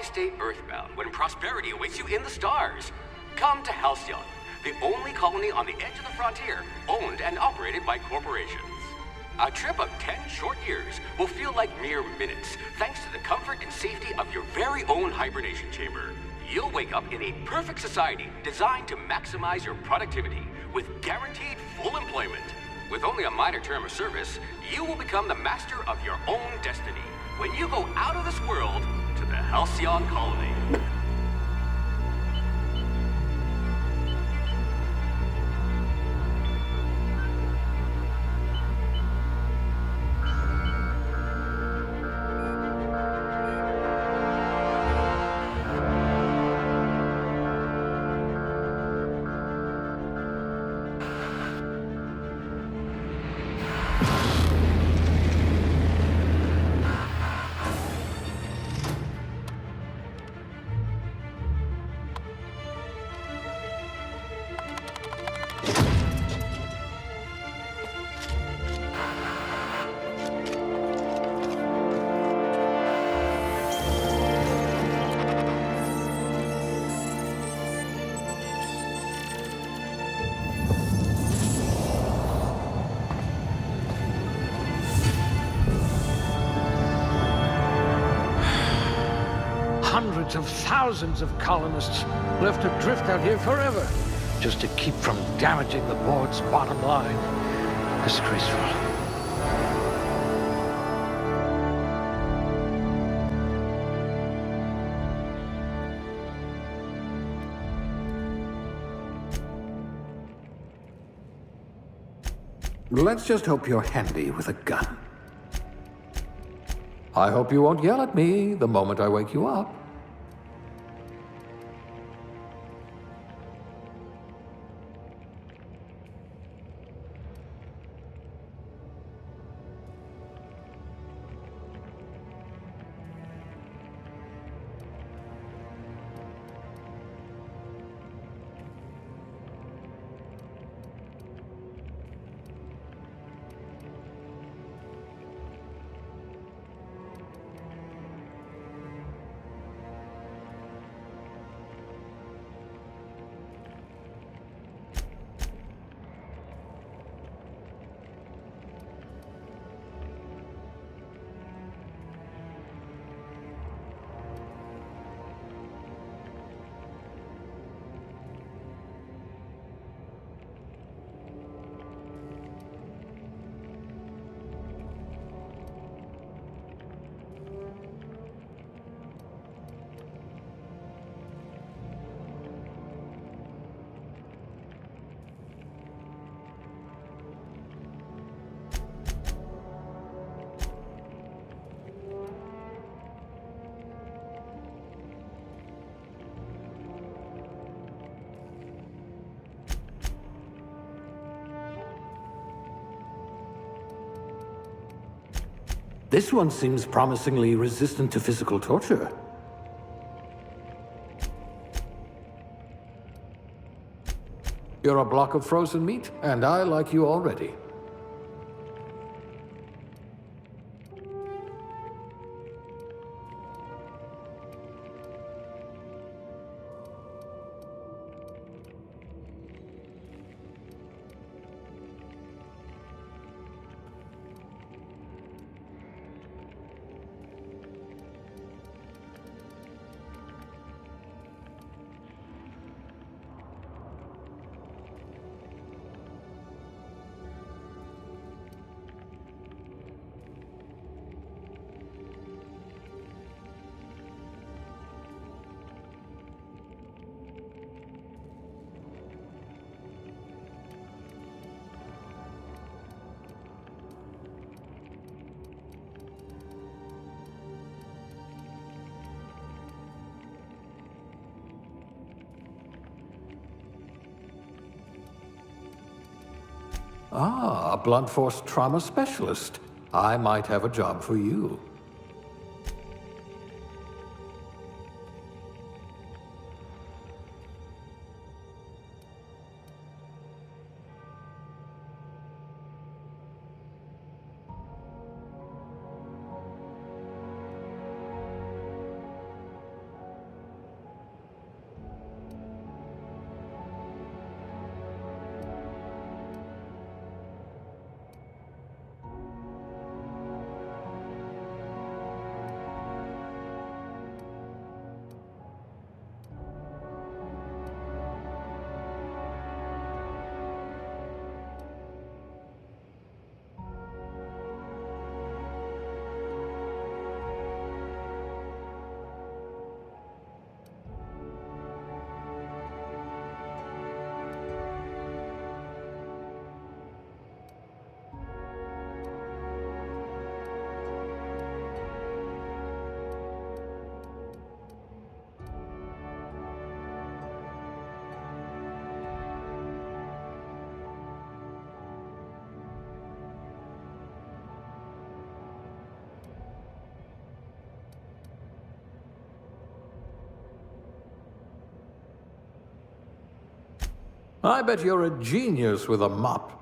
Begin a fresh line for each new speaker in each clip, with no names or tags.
Why stay earthbound when prosperity awaits you in the stars? Come to Halcyon, the only colony on the edge of the frontier, owned and operated by corporations. A trip of 10 short years will feel like mere minutes, thanks to the comfort and safety of your very own hibernation chamber. You'll wake up in a perfect society designed to maximize your productivity, with guaranteed full employment. With only a minor term of service, you will become the master of your own destiny when you go out of this world to the Halcyon colony.
Hundreds of thousands of colonists left adrift out here forever, just to keep from damaging the board's bottom line. Disgraceful.
Let's just hope you're handy with a gun. I hope you won't yell at me the moment I wake you up. This one seems promisingly resistant to physical torture. You're a block of frozen meat, and I like you already. Ah, a blunt force trauma specialist. I might have a job for you. I bet you're a genius with a mop.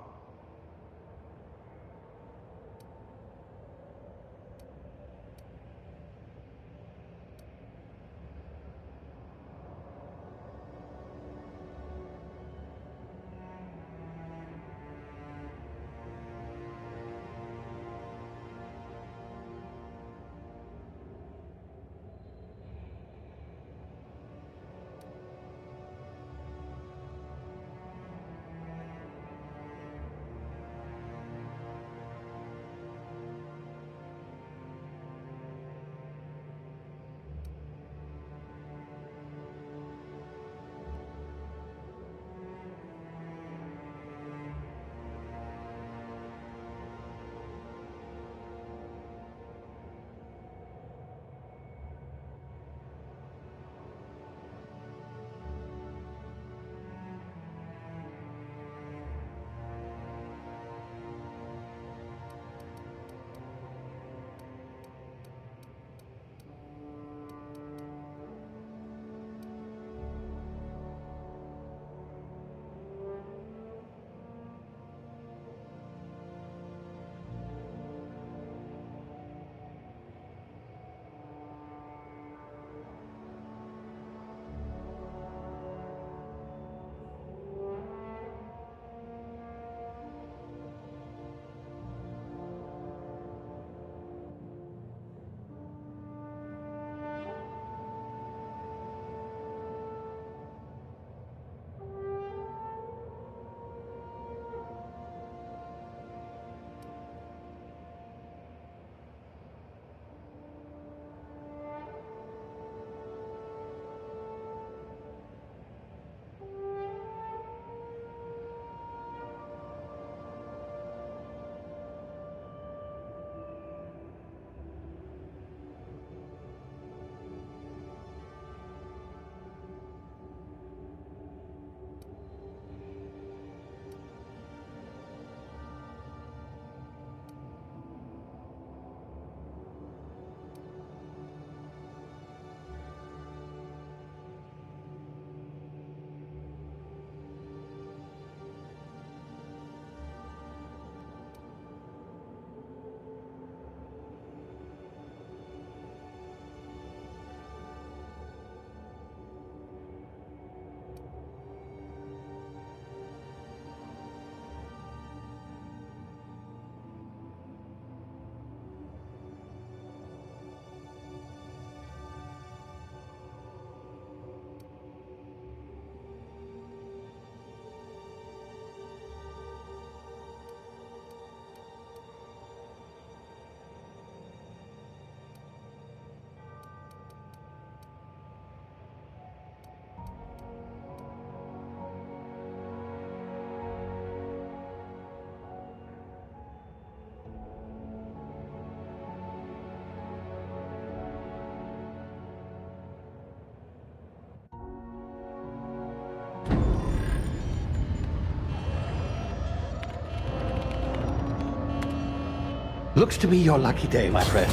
Looks to be your lucky day, my friend.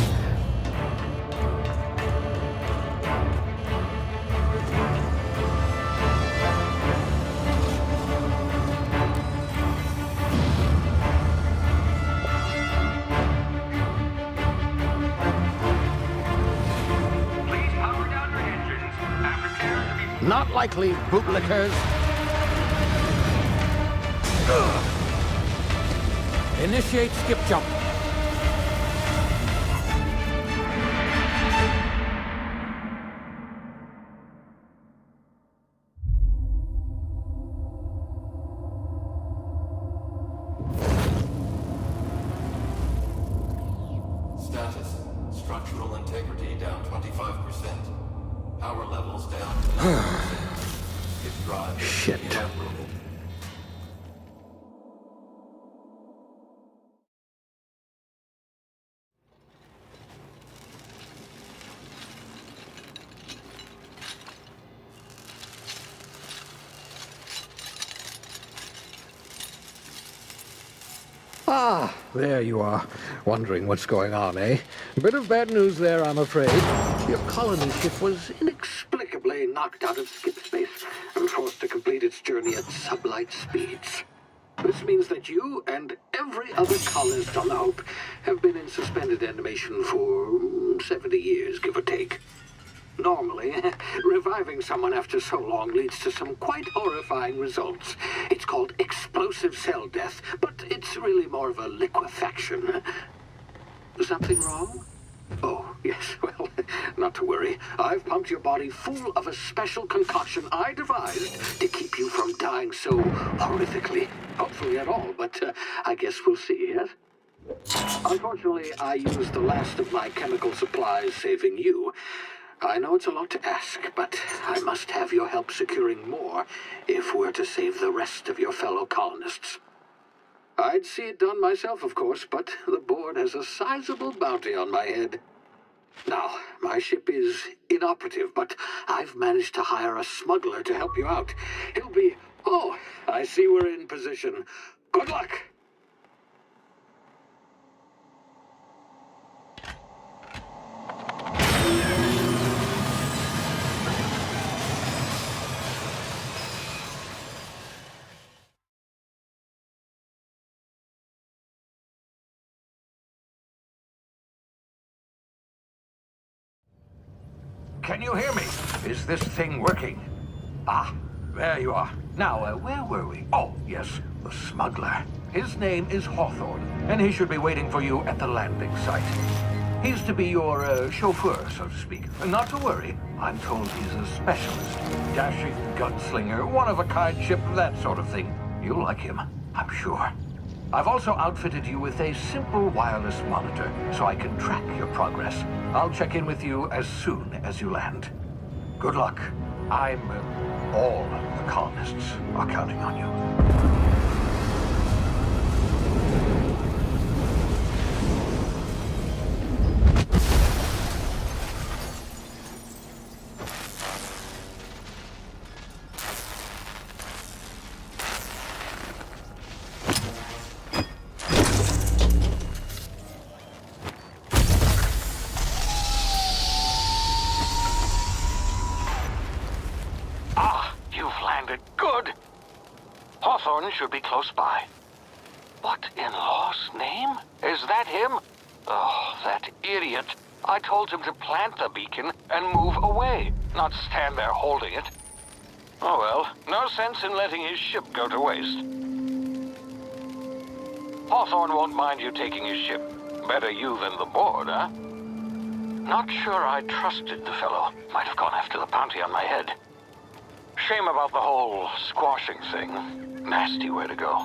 Please power down your engines. Aftercare to be...
Not likely, bootlickers. Initiate skip jump.
Status. Structural integrity down 25%. Power levels down to 90%. Its drive is
Shit.
inoperable.
Ah, there you are. Wondering what's going on, eh? Bit of bad news there, I'm afraid. Your colony ship was inexplicably knocked out of skip space and forced to complete its journey at sublight speeds. This means that you and every other colonist on the Hope have been in suspended animation for 70 years, give or take. Normally, reviving someone after so long leads to some quite horrifying results. It's called explosive cell death, but it's really more of a liquefaction. Something wrong? Oh, yes, well, not to worry. I've pumped your body full of a special concoction I devised to keep you from dying so horrifically. Hopefully at all, but I guess we'll see, yes? Unfortunately, I used the last of my chemical supplies saving you. I know it's a lot to ask, but I must have your help securing more if we're to save the rest of your fellow colonists. I'd see it done myself, of course, but the board has a sizable bounty on my head. Now, my ship is inoperative, but I've managed to hire a smuggler to help you out. He'll be... Oh, I see we're in position. Good luck!
Can you hear me? Is this thing working? Ah, there you are. Now, where were we? Oh, yes, the smuggler. His name is Hawthorne, and he should be waiting for you at the landing site. He's to be your chauffeur, so to speak. Not to worry. I'm told he's a specialist. Dashing gunslinger, one-of-a-kind ship, that sort of thing. You'll like him, I'm sure. I've also outfitted you with a simple wireless monitor, so I can track your progress. I'll check in with you as soon as you land. Good luck. All the colonists are counting on you.
Hawthorne should be close by. What in law's name? Is that him? Oh, that idiot. I told him to plant the beacon and move away, not stand there holding it. Oh well, no sense in letting his ship go to waste. Hawthorne won't mind you taking his ship. Better you than the board, huh? Not sure I trusted the fellow. Might have gone after the bounty on my head. Shame about the whole squashing thing. Nasty way to go.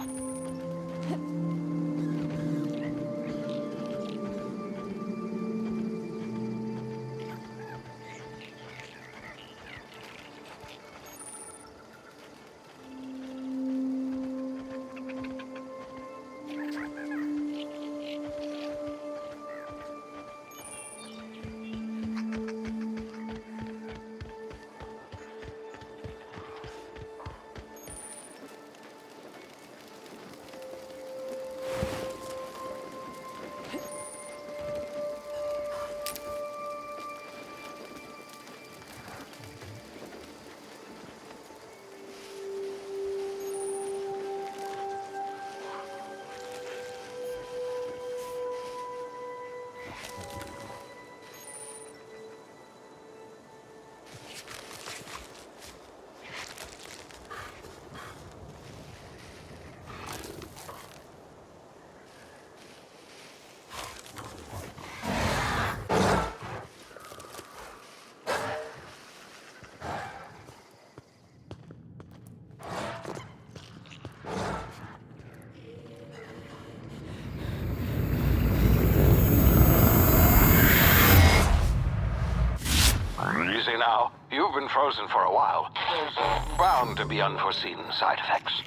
Easy now. You've been frozen for a while. There's bound to be unforeseen side effects.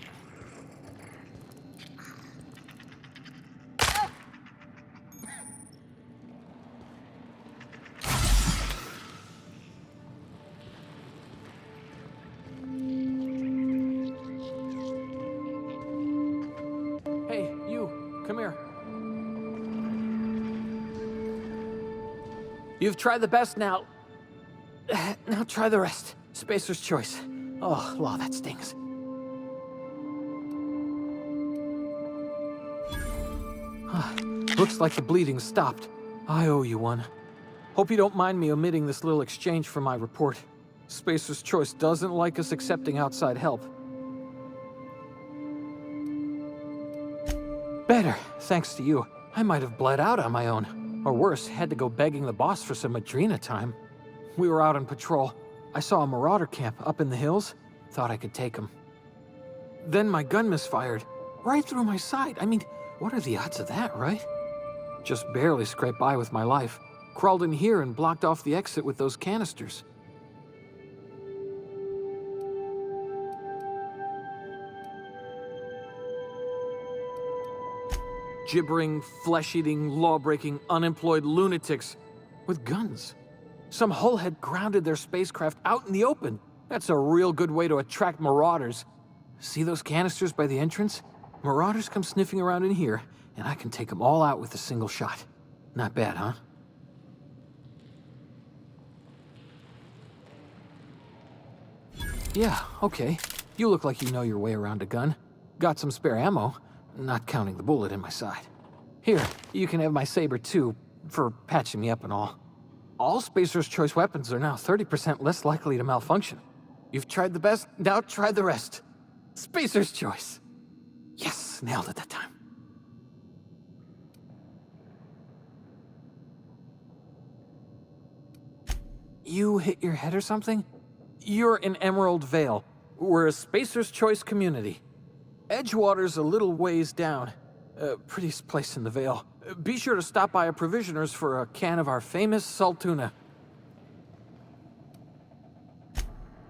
Hey, you, come here. You've tried the best now. Now try the rest. Spacer's choice. Oh, law, that stings. Looks like the bleeding stopped. I owe you one. Hope you don't mind me omitting this little exchange from my report. Spacer's Choice doesn't like us accepting outside help. Better, thanks to you. I might have bled out on my own. Or worse, had to go begging the boss for some Adrena time. We were out on patrol. I saw a marauder camp up in the hills. Thought I could take him. Then my gun misfired. Right through my side. I mean, what are the odds of that, right? Just barely scraped by with my life. Crawled in here and blocked off the exit with those canisters. Gibbering, flesh-eating, law-breaking, unemployed lunatics with guns. Some hullhead grounded their spacecraft out in the open. That's a real good way to attract marauders. See those canisters by the entrance? Marauders come sniffing around in here, and I can take them all out with a single shot. Not bad, huh? Yeah, okay. You look like you know your way around a gun. Got some spare ammo, not counting the bullet in my side. Here, you can have my saber too, for patching me up and all. All Spacer's Choice weapons are now 30% less likely to malfunction. You've tried the best, now try the rest. Spacer's Choice. Yes, nailed it that time. You hit your head or something? You're in Emerald Vale. We're a Spacer's Choice community. Edgewater's a little ways down. Prettiest place in the Vale. Be sure to stop by a provisioner's for a can of our famous Saltuna.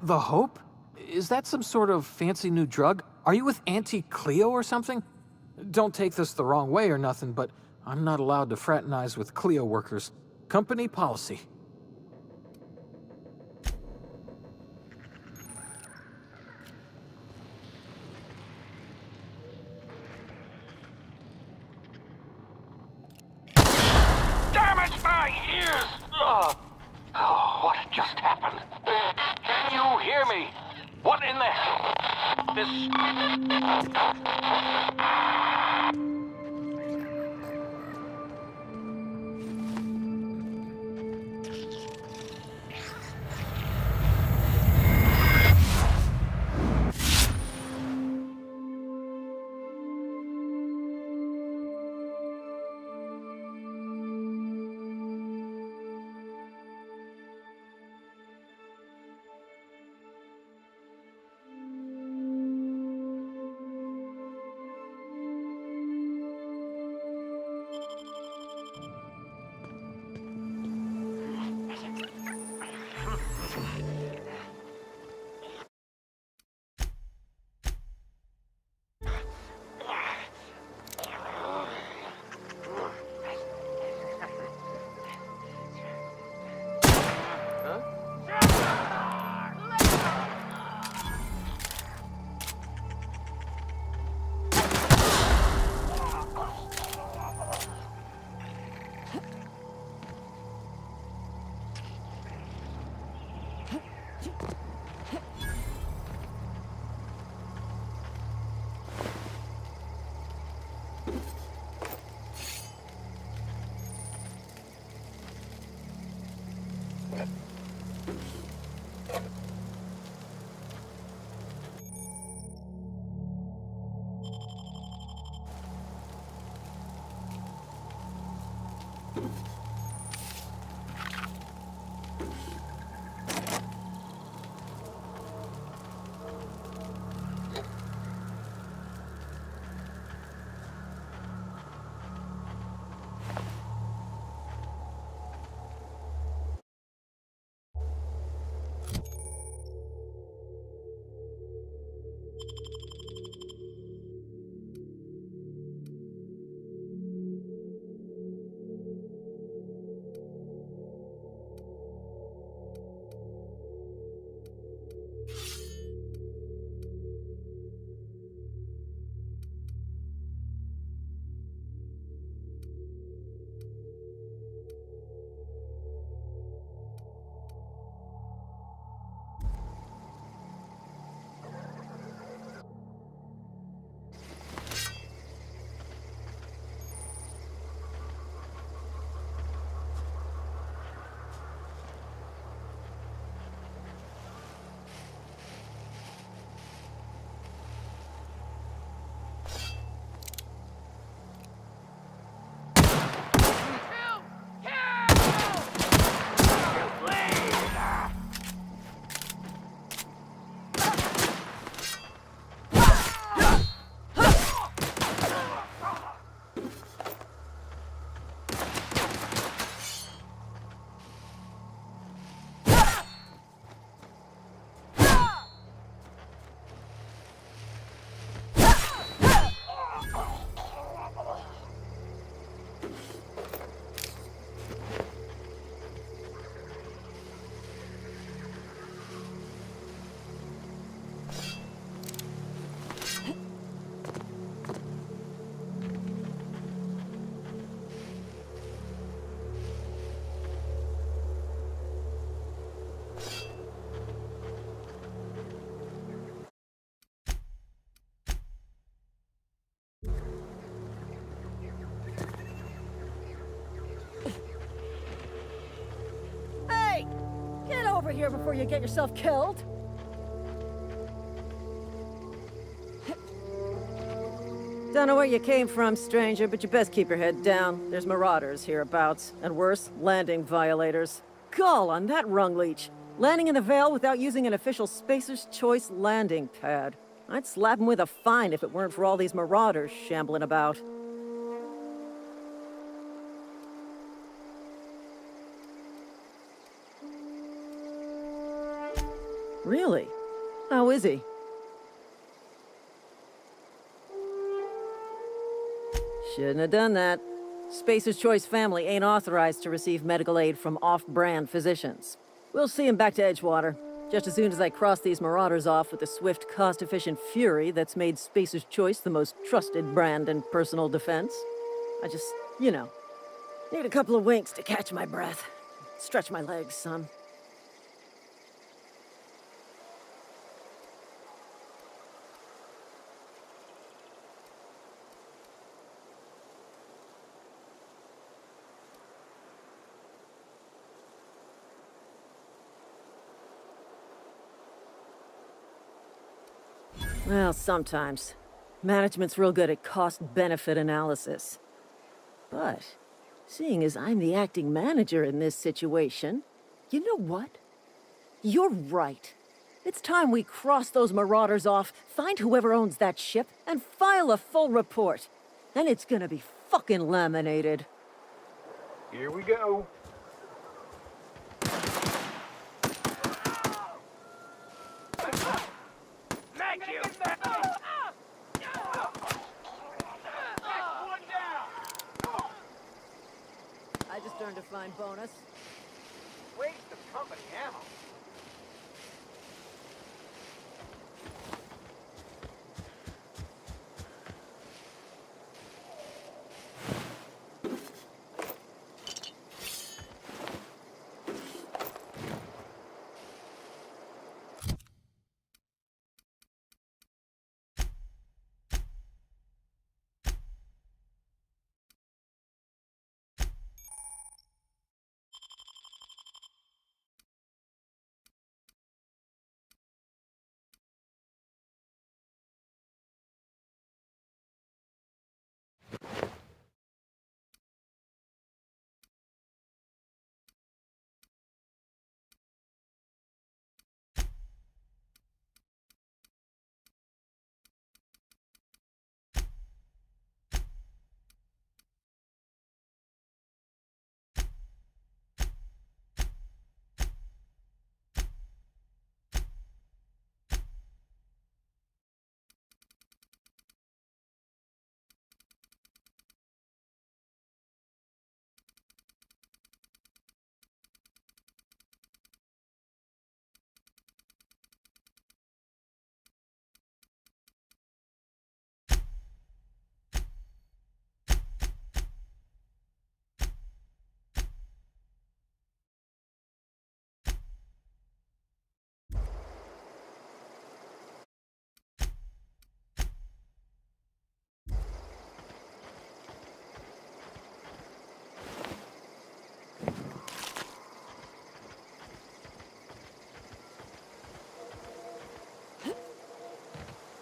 The Hope? Is that some sort of fancy new drug? Are you with Auntie Cleo or something? Don't take this the wrong way or nothing, but I'm not allowed to fraternize with Cleo workers. Company policy.
Damn it, my ears! Oh, what just happened? Can you hear me? What in the hell?
over here before you get yourself killed. Don't know where you came from, stranger, but you best keep your head down. There's marauders hereabouts, and worse, landing violators. Gall on that rung leech. Landing in the Vale without using an official Spacer's Choice landing pad. I'd slap him with a fine if it weren't for all these marauders shambling about. Really? How is he? Shouldn't have done that. Spacer's Choice family ain't authorized to receive medical aid from off-brand physicians. We'll see him back to Edgewater, just as soon as I cross these marauders off with the swift, cost-efficient fury that's made Spacer's Choice the most trusted brand in personal defense. I just, need a couple of winks to catch my breath. Stretch my legs, son. Well, sometimes. Management's real good at cost-benefit analysis. But, seeing as I'm the acting manager in this situation, you know what? You're right. It's time we cross those marauders off, find whoever owns that ship, and file a full report. Then it's gonna be fucking laminated.
Here we go.
I just earned a fine bonus.
Waste of company ammo.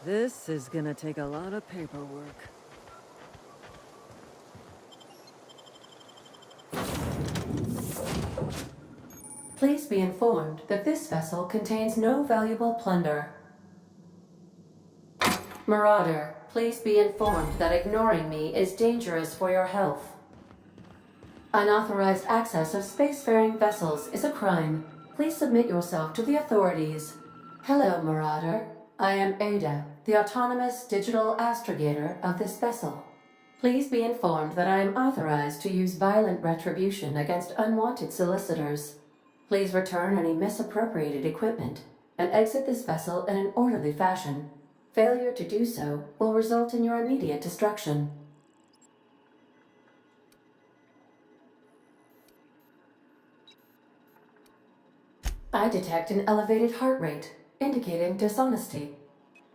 This is gonna take a lot of paperwork.
Please be informed that this vessel contains no valuable plunder. Marauder, please be informed that ignoring me is dangerous for your health. Unauthorized access of spacefaring vessels is a crime. Please submit yourself to the authorities. Hello, Marauder. I am Ada, the autonomous digital astrogator of this vessel. Please be informed that I am authorized to use violent retribution against unwanted solicitors. Please return any misappropriated equipment and exit this vessel in an orderly fashion. Failure to do so will result in your immediate destruction. I detect an elevated heart rate, indicating dishonesty.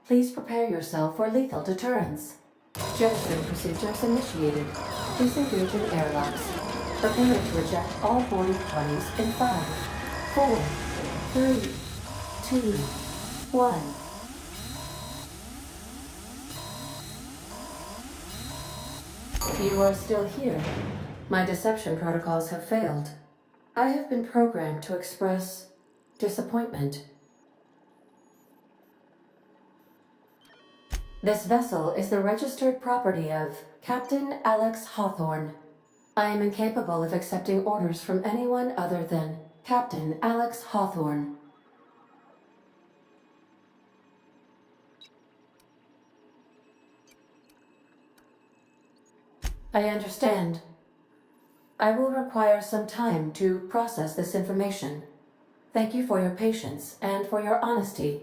Please prepare yourself for lethal deterrence. Jettison procedures initiated. Disengage in airlocks. Prepare to eject all boarding parties in 5, 4, 3, 2, 1. You are still here. My deception protocols have failed. I have been programmed to express disappointment. This vessel is the registered property of Captain Alex Hawthorne. I am incapable of accepting orders from anyone other than Captain Alex Hawthorne. I understand. I will require some time to process this information. Thank you for your patience and for your honesty.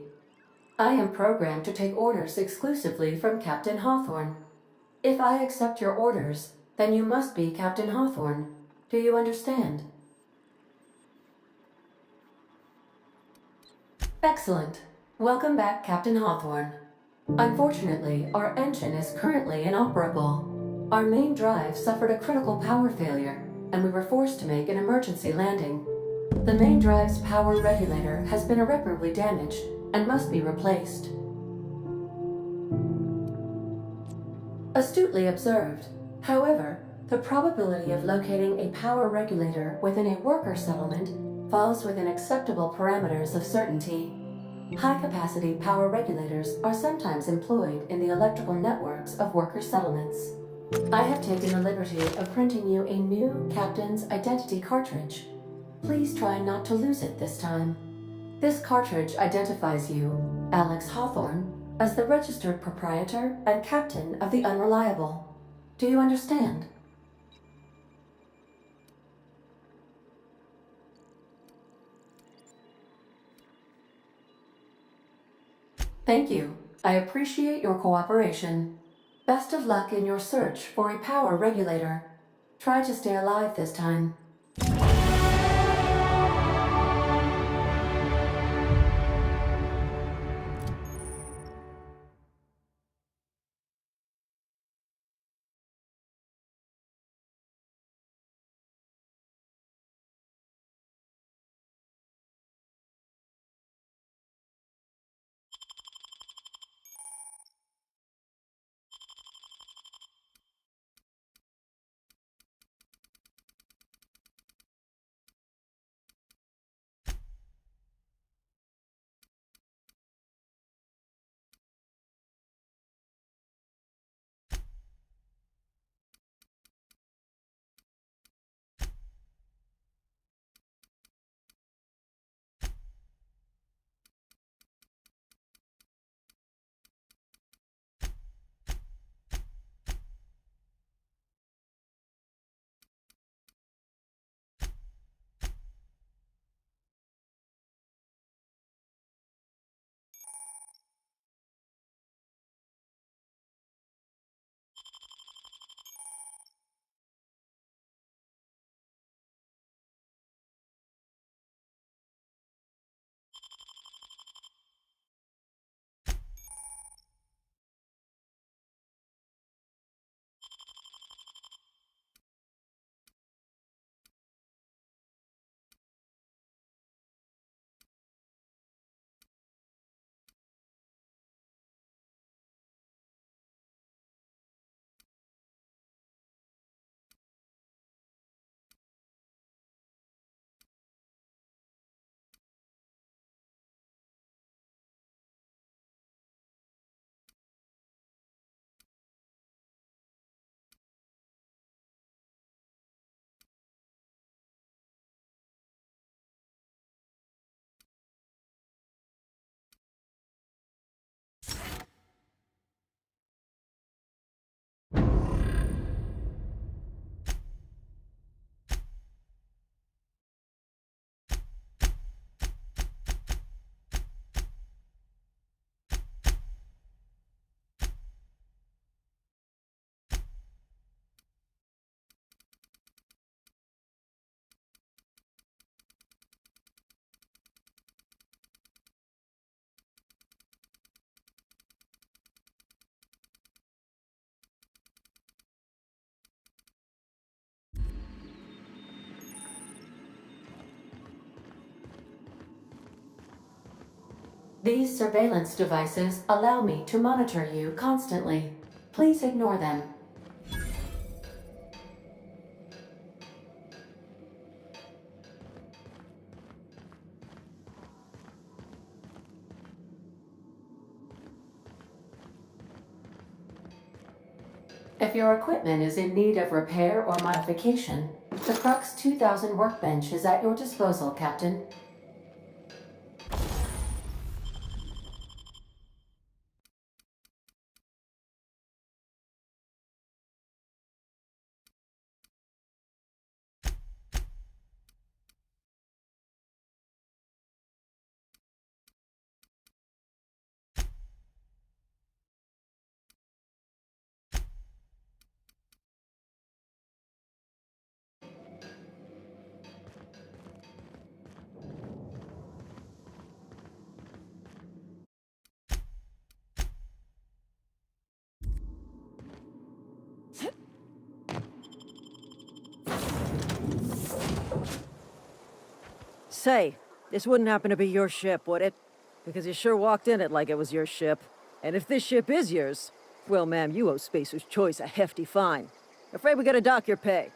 I am programmed to take orders exclusively from Captain Hawthorne. If I accept your orders, then you must be Captain Hawthorne. Do you understand? Excellent. Welcome back, Captain Hawthorne. Unfortunately, our engine is currently inoperable. Our main drive suffered a critical power failure, and we were forced to make an emergency landing. The main drive's power regulator has been irreparably damaged and must be replaced. Astutely observed. However, the probability of locating a power regulator within a worker settlement falls within acceptable parameters of certainty. High-capacity power regulators are sometimes employed in the electrical networks of worker settlements. I have taken the liberty of printing you a new Captain's Identity cartridge. Please try not to lose it this time. This cartridge identifies you, Alex Hawthorne, as the registered proprietor and captain of the Unreliable. Do you understand? Thank you. I appreciate your cooperation. Best of luck in your search for a power regulator. Try to stay alive this time. These surveillance devices allow me to monitor you constantly. Please ignore them. If your equipment is in need of repair or modification, the Crux 2000 workbench is at your disposal, Captain.
Say, this wouldn't happen to be your ship, would it? Because you sure walked in it like it was your ship. And if this ship is yours, well, ma'am, you owe Spacer's Choice a hefty fine. Afraid we gotta dock your pay.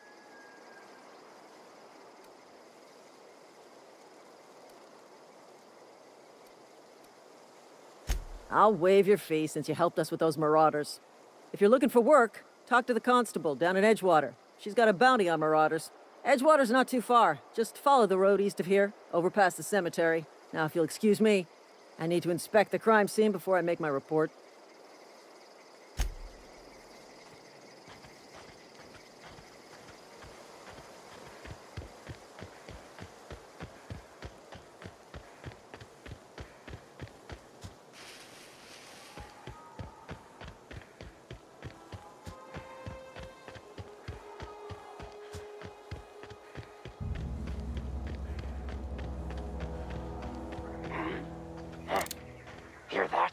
I'll waive your fee since you helped us with those marauders. If you're looking for work, talk to the constable down in Edgewater. She's got a bounty on marauders. Edgewater's not too far. Just follow the road east of here, over past the cemetery. Now, if you'll excuse me, I need to inspect the crime scene before I make my report.
Hear that?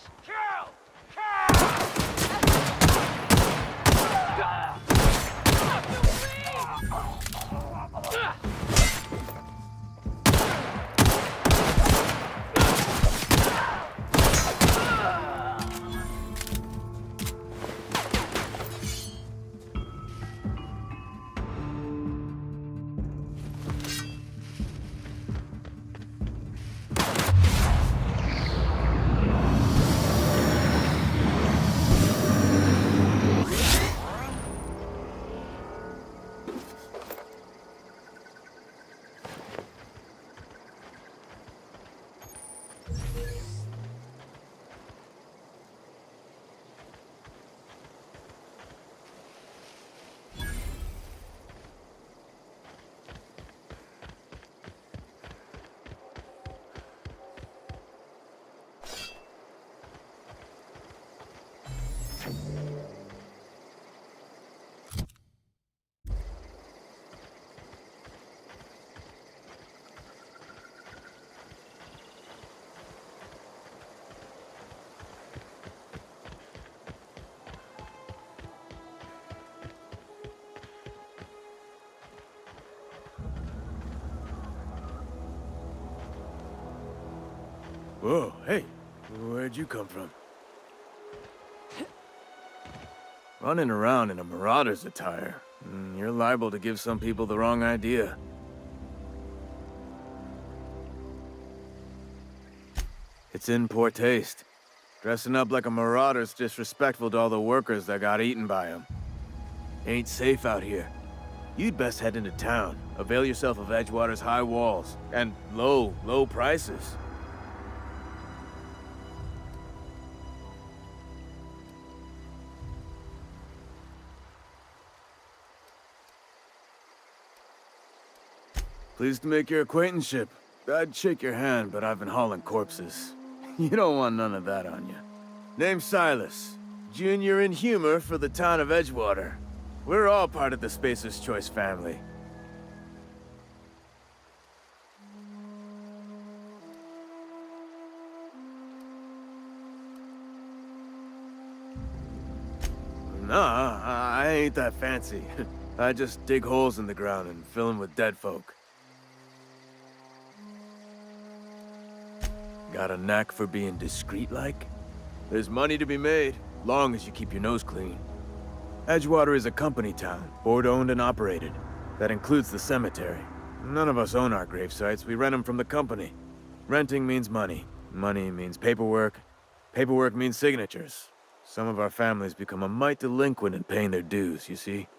Whoa, hey, where'd you come from? Running around in a marauder's attire. You're liable to give some people the wrong idea. It's in poor taste. Dressing up like a marauder's disrespectful to all the workers that got eaten by them. Ain't safe out here. You'd best head into town. Avail yourself of Edgewater's high walls and low prices. Pleased to make your acquaintanceship. I'd shake your hand, but I've been hauling corpses. You don't want none of that on you. Name's Silas. Junior in humor for the town of Edgewater. We're all part of the Spacer's Choice family. Nah, I ain't that fancy. I just dig holes in the ground and fill them with dead folk. Got a knack for being discreet-like? There's money to be made, long as you keep your nose clean. Edgewater is a company town, board-owned and operated. That includes the cemetery. None of us own our grave sites, we rent them from the company. Renting means money. Money means paperwork. Paperwork means signatures. Some of our families become a mite delinquent in paying their dues, you see?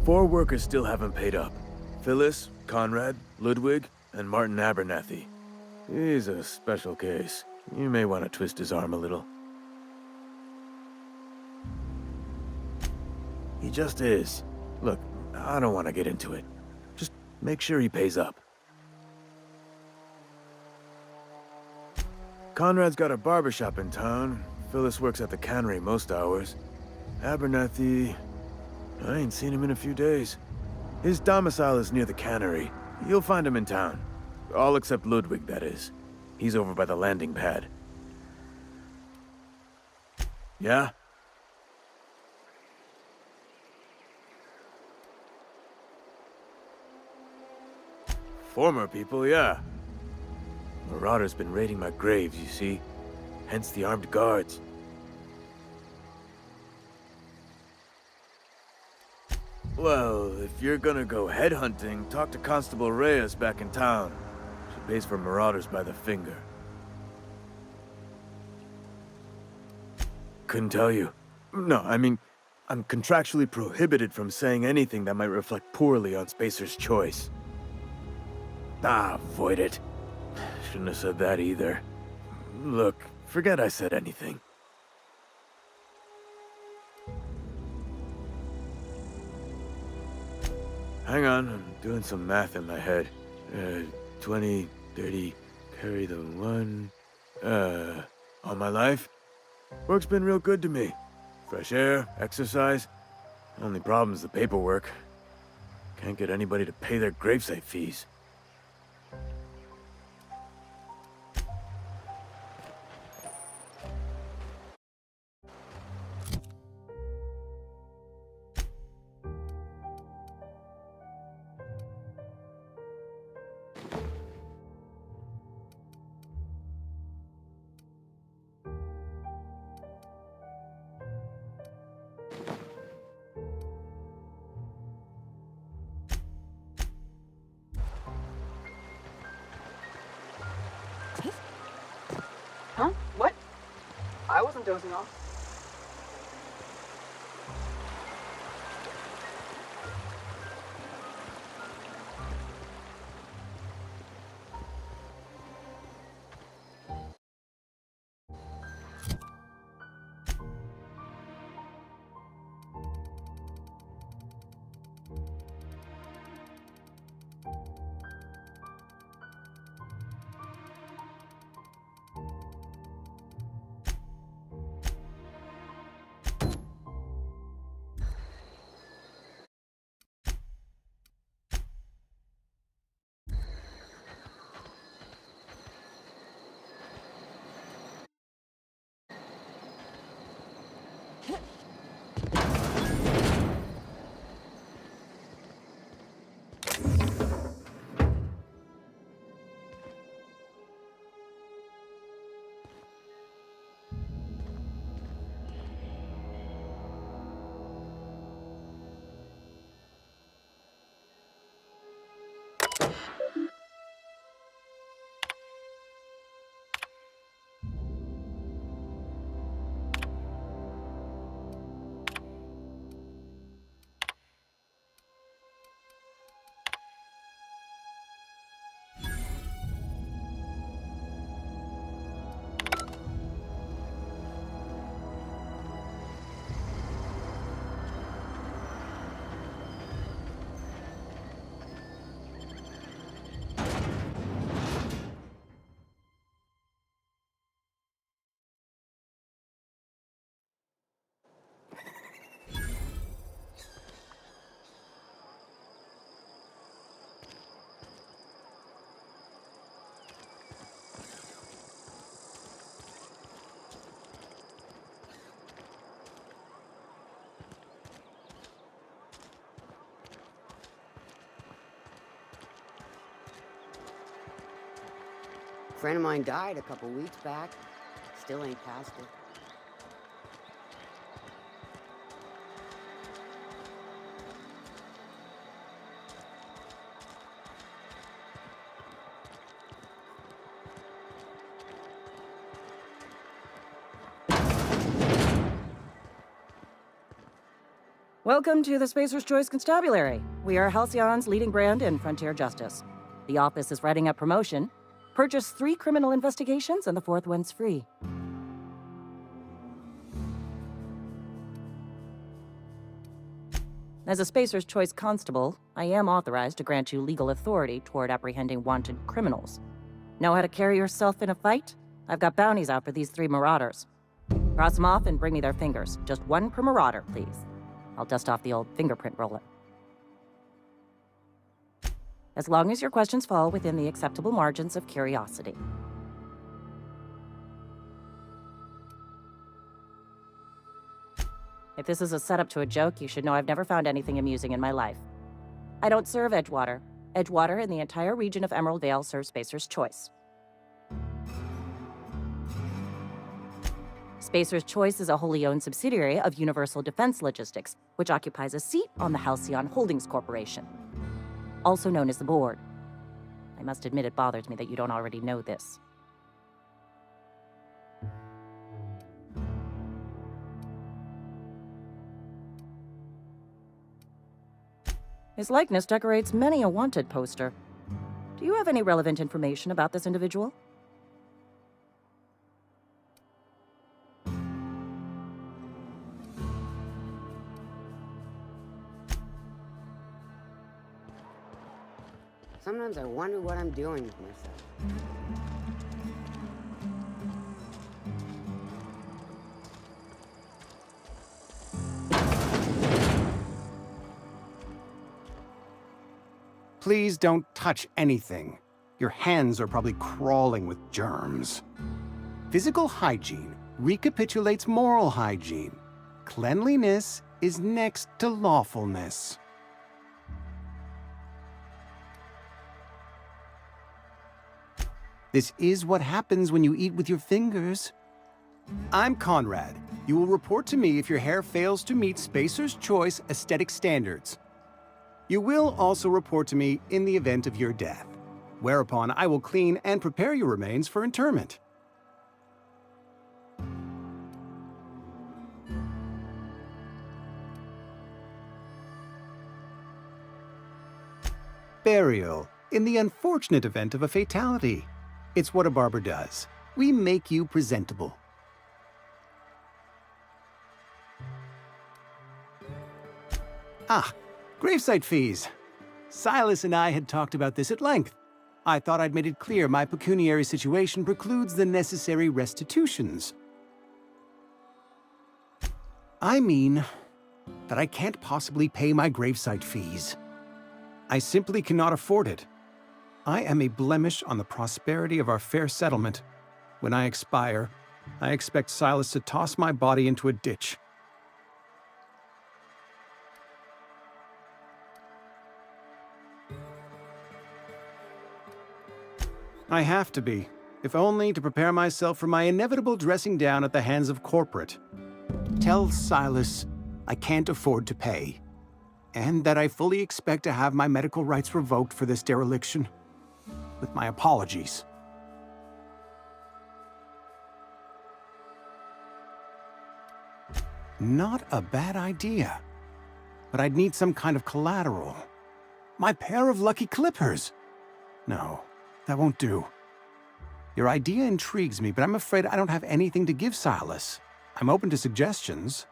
Four workers still haven't paid up. Phyllis, Conrad, Ludwig, and Martin Abernathy. He's a special case. You may want to twist his arm a little. He just is. Look, I don't want to get into it. Just make sure he pays up. Conrad's got a barbershop in town. Phyllis works at the cannery most hours. Abernathy... I ain't seen him in a few days. His domicile is near the cannery. You'll find him in town. All except Ludwig, that is. He's over by the landing pad. Yeah? Former people, yeah. Marauders been raiding my graves, you see. Hence the armed guards. Well, if you're gonna go headhunting, talk to Constable Reyes back in town. She pays for marauders by the finger. Couldn't tell you. No, I mean, I'm contractually prohibited from saying anything that might reflect poorly on Spacer's choice. Ah, avoid it. Shouldn't have said that either. Look, forget I said anything. Hang on, I'm doing some math in my head. 20, 30, carry the 1... all my life? Work's been real good to me. Fresh air, exercise. Only problem's the paperwork. Can't get anybody to pay their gravesite fees.
Huh? What? I wasn't dozing off.
Friend of mine died a couple weeks back. Still ain't past it.
Welcome to the Spacer's Choice Constabulary. We are Halcyon's leading brand in frontier justice. The office is writing up promotion. Purchase 3 criminal investigations and the 4th one's free. As a Spacer's Choice constable, I am authorized to grant you legal authority toward apprehending wanted criminals. Know how to carry yourself in a fight? I've got bounties out for these 3 marauders. Cross them off and bring me their fingers. Just 1 per marauder, please. I'll dust off the old fingerprint roller. As long as your questions fall within the acceptable margins of curiosity. If this is a setup to a joke, you should know I've never found anything amusing in my life. I don't serve Edgewater. Edgewater and the entire region of Emerald Vale serve Spacer's Choice. Spacer's Choice is a wholly owned subsidiary of Universal Defense Logistics, which occupies a seat on the Halcyon Holdings Corporation, also known as the Board. I must admit it bothers me that you don't already know this. His likeness decorates many a wanted poster. Do you have any relevant information about this individual?
Sometimes I wonder what I'm doing with myself.
Please don't touch anything. Your hands are probably crawling with germs. Physical hygiene recapitulates moral hygiene. Cleanliness is next to lawfulness. This is what happens when you eat with your fingers. I'm Conrad. You will report to me if your hair fails to meet Spacer's Choice aesthetic standards. You will also report to me in the event of your death, whereupon I will clean and prepare your remains for interment. Burial, in the unfortunate event of a fatality. It's what a barber does. We make you presentable. Ah, gravesite fees. Silas and I had talked about this at length. I thought I'd made it clear my pecuniary situation precludes the necessary restitutions. I mean that I can't possibly pay my gravesite fees. I simply cannot afford it. I am a blemish on the prosperity of our fair settlement. When I expire, I expect Silas to toss my body into a ditch. I have to be, if only to prepare myself for my inevitable dressing down at the hands of corporate. Tell Silas I can't afford to pay, and that I fully expect to have my medical rights revoked for this dereliction. With my apologies. Not a bad idea. But I'd need some kind of collateral. My pair of lucky clippers! No, that won't do. Your idea intrigues me, but I'm afraid I don't have anything to give Silas. I'm open to suggestions.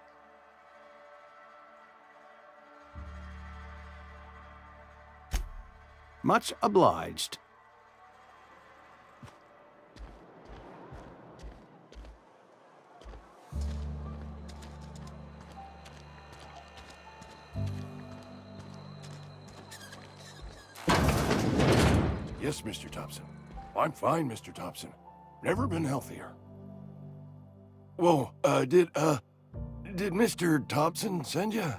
Much obliged.
Yes, Mr. Thompson. I'm fine, Mr. Thompson. Never been healthier. Whoa, did Mr. Thompson send you?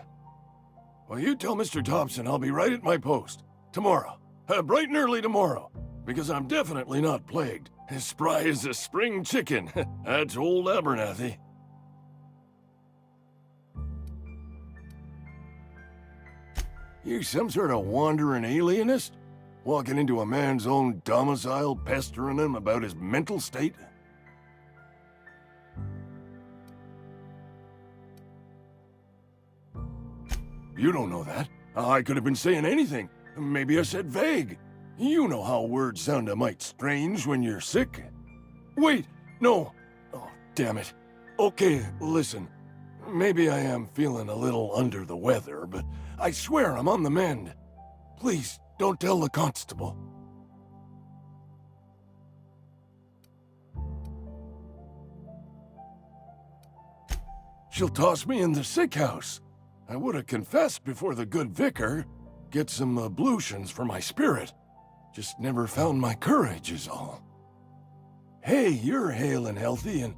Well, you tell Mr. Thompson I'll be right at my post. Tomorrow. Bright and early tomorrow. Because I'm definitely not plagued. As spry as a spring chicken. That's old Abernathy. You some sort of wandering alienist? Walking into a man's own domicile, pestering him about his mental state? You don't know that. I could have been saying anything. Maybe I said vague. You know how words sound a mite strange when you're sick. Wait, no. Oh, damn it. Okay, listen. Maybe I am feeling a little under the weather, but I swear I'm on the mend. Please, don't tell the constable. She'll toss me in the sick house. I would have confessed before the good vicar. Get some ablutions for my spirit. Just never found my courage is all. Hey, you're hale and healthy and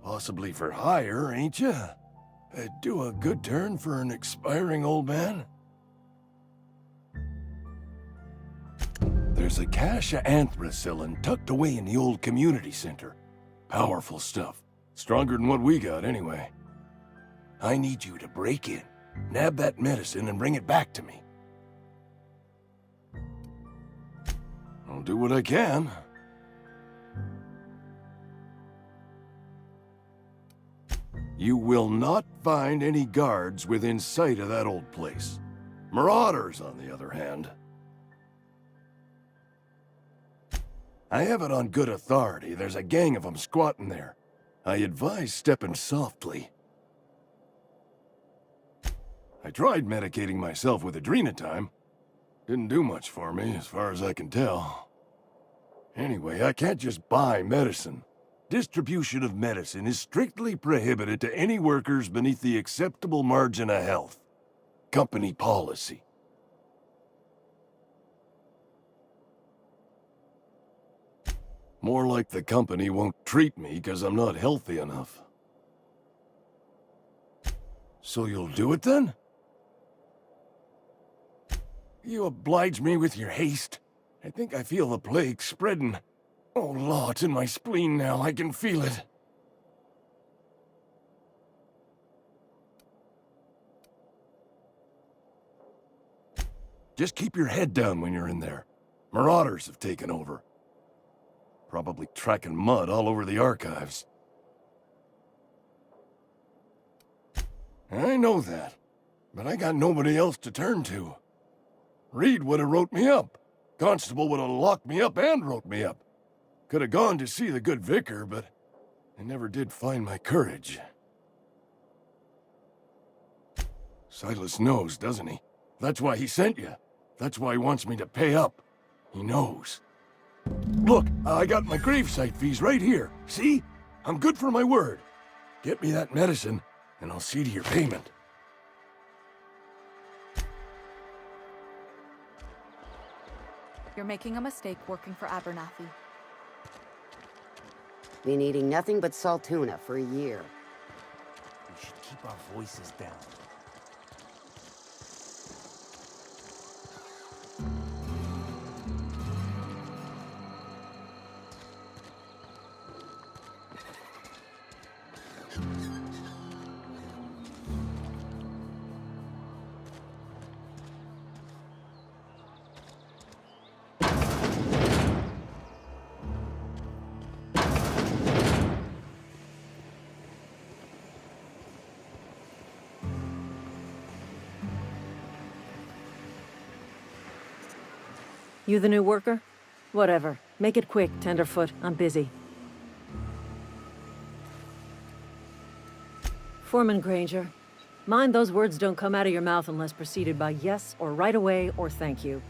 possibly for hire, ain't you? Do a good turn for an expiring old man? There's a cache of anthracillin tucked away in the old community center. Powerful stuff. Stronger than what we got, anyway. I need you to break in, nab that medicine, and bring it back to me. I'll do what I can. You will not find any guards within sight of that old place. Marauders, on the other hand. I have it on good authority. There's a gang of them squatting there. I advise stepping softly. I tried medicating myself with Adrenatime. Didn't do much for me, as far as I can tell. Anyway, I can't just buy medicine. Distribution of medicine is strictly prohibited to any workers beneath the acceptable margin of health. Company policy. More like the company won't treat me because I'm not healthy enough. So you'll do it then? You oblige me with your haste. I think I feel the plague spreading. Oh, Law, it's in my spleen now. I can feel it. Just keep your head down when you're in there. Marauders have taken over. Probably tracking mud all over the archives. I know that, but I got nobody else to turn to. Reed would have wrote me up. Constable would have locked me up and wrote me up. Could have gone to see the good vicar, but I never did find my courage. Silas knows, doesn't he? That's why he sent you. That's why he wants me to pay up. He knows. Look, I got my gravesite fees right here. See? I'm good for my word. Get me that medicine, and I'll see to your payment.
You're making a mistake working for Abernathy.
Been eating nothing but salt tuna for a year.
We should keep our voices down.
You the new worker? Whatever. Make it quick, Tenderfoot. I'm busy. Foreman Granger, mind those words don't come out of your mouth unless preceded by yes or right away or thank you.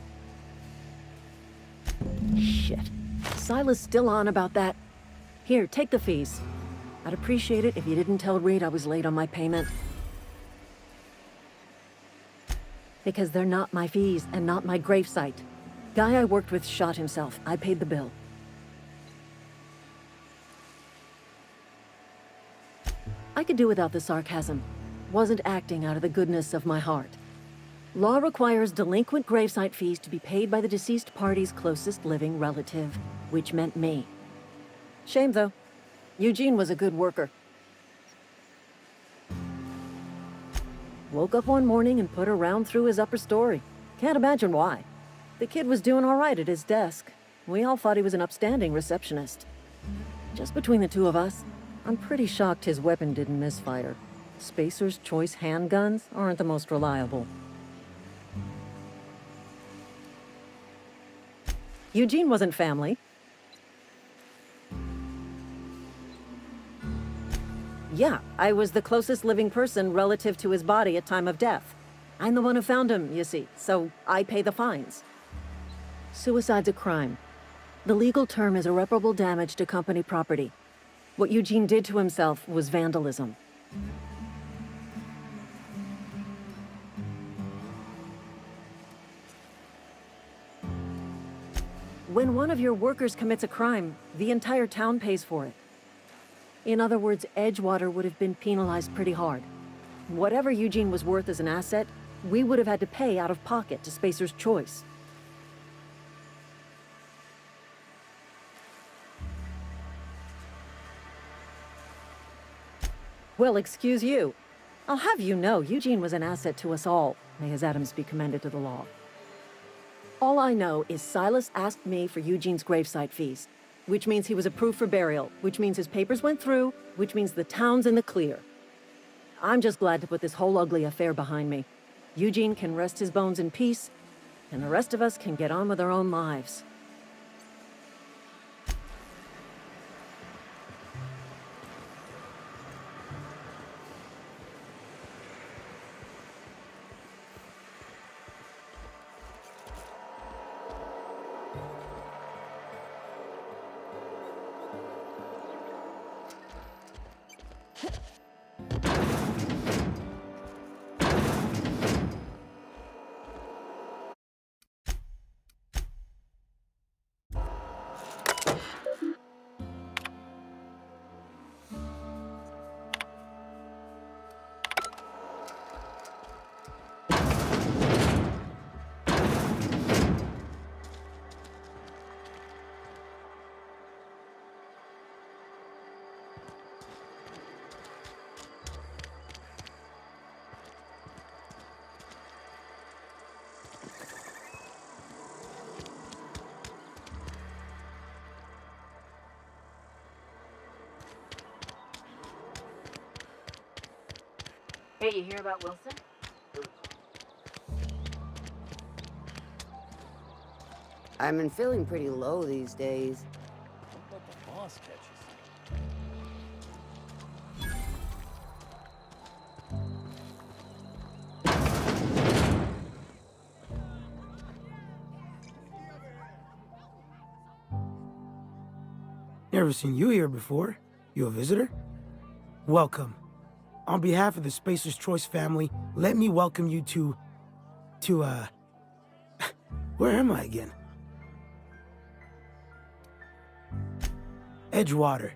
Shit. Silas still on about that? Here, take the fees. I'd appreciate it if you didn't tell Reed I was late on my payment. Because they're not my fees and not my gravesite. Guy I worked with shot himself. I paid the bill. I could do without the sarcasm. Wasn't acting out of the goodness of my heart. Law requires delinquent gravesite fees to be paid by the deceased party's closest living relative, which meant me. Shame, though. Eugene was a good worker. Woke up one morning and put a round through his upper story. Can't imagine why. The kid was doing all right at his desk. We all thought he was an upstanding receptionist. Just between the two of us, I'm pretty shocked his weapon didn't misfire. Spacer's Choice handguns aren't the most reliable. Eugene wasn't family. Yeah, I was the closest living person relative to his body at time of death. I'm the one who found him, you see, so I pay the fines. Suicide's a crime. The legal term is irreparable damage to company property. What Eugene did to himself was vandalism. When one of your workers commits a crime, the entire town pays for it. In other words, Edgewater would have been penalized pretty hard. Whatever Eugene was worth as an asset, we would have had to pay out of pocket to Spacer's Choice. Well, excuse you. I'll have you know, Eugene was an asset to us all. May his atoms be commended to the law. All I know is Silas asked me for Eugene's gravesite fees, which means he was approved for burial, which means his papers went through, which means the town's in the clear. I'm just glad to put this whole ugly affair behind me. Eugene can rest his bones in peace, and the rest of us can get on with our own lives.
Hey, you hear about Wilson? I've been feeling pretty low these days.
What about the boss catches?
Never seen you here before. You a visitor? Welcome. On behalf of the Spacer's Choice family, let me welcome you to, where am I again? Edgewater,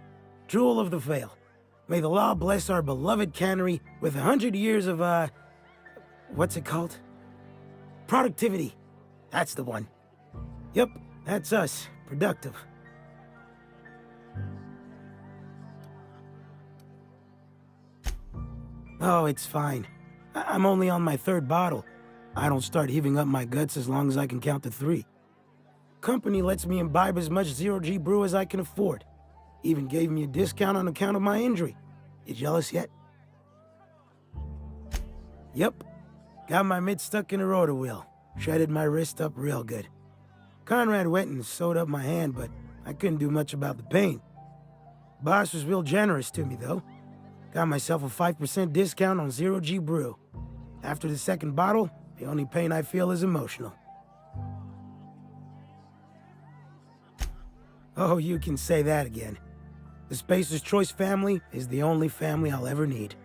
Jewel of the Vale. May the law bless our beloved cannery with 100 years of, what's it called? Productivity. That's the one. Yep, that's us. Productive. Oh, it's fine. I'm only on my 3rd bottle. I don't start heaving up my guts as long as I can count to 3. Company lets me imbibe as much Zero-G brew as I can afford. Even gave me a discount on account of my injury. You jealous yet? Yep. Got my mitt stuck in a rotor wheel. Shredded my wrist up real good. Conrad went and sewed up my hand, but I couldn't do much about the pain. Boss was real generous to me, though. Got myself a 5% discount on Zero-G brew. After the 2nd bottle, the only pain I feel is emotional. Oh, you can say that again. The Spacer's Choice family is the only family I'll ever need.